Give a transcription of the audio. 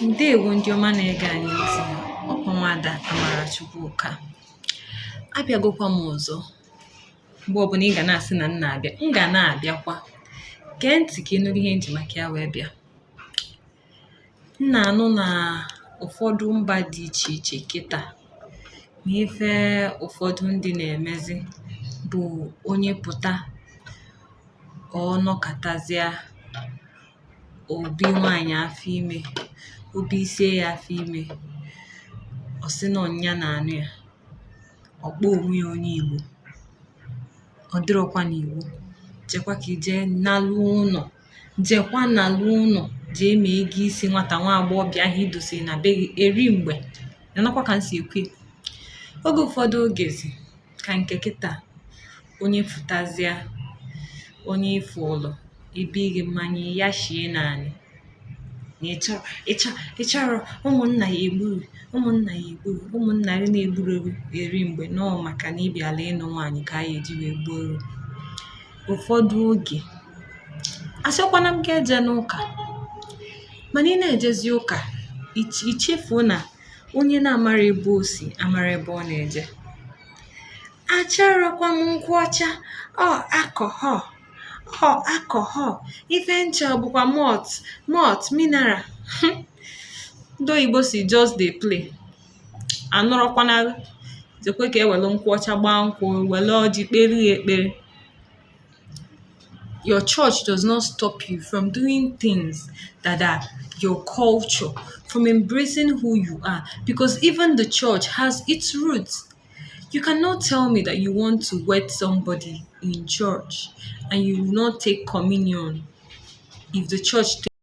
Ndewo ndị ọma na-ege anyị ntị. Ọkwa Nwada Amara Chukwuka abịagokwa m ọzọ. Mgbe ọbụla ị ga na-asị na m na-abịa, m ga na-abịakwa. Gee ntị ka ị nụrụ ihe nji maka ya wee bịa. M na-anụ na ụfọdụ mba dị iche iche kịta ma ife ụfọdụ ndị na-emezi bụ onye pụta ọ nọkọtazie obi nwaanyị afọ ime, obi isie ya afọ ime, ọ sị na ọnya na-anụ ya, ọ kpọọ onwe ya onye Igbo. Ọ dịrọkwa n'iwu. Jekwa ka ije nalụ ụnọ, jekwa nalụ ụnọ, jee mee ego isi nwata nwa agbọghọbịa ahụ idosiri na be gị eri mgbe. Yanakwa ka m si ekwe. Oge ụfọdụ ogezi ka nke kịta onye fụtazịa onye ife ụlọ ebe ige mmanya ya shie naanị. Ịchọrọ ụmụnna ya egburu, ụmụnna gị na-egburu eri mgbe nọọ maka na ịbịala ịnụ nwaanyị ka a eji wee gbuoro. Ụfọdụ oge asịkwana m ga eje n'ụka, mana ị na-ejezi ụka ichefuo na onye na-amara ebe o si amara ebe ọ na-eje. Achọrọkwa m nkwụ ọcha, alcohol, ife ncha bụkwa malt mineral. Ndị Igbo si just dey play. Anụrọkwana jekwe ka ewelu nkwụ ọcha gbaa nkwụ, wele ọjị kpere ya ekpere. Your church does not stop you from doing things that are your culture, from embracing who you are, because even the church has its roots. You cannot tell me that you want to wed somebody in church and you will not take communion if the church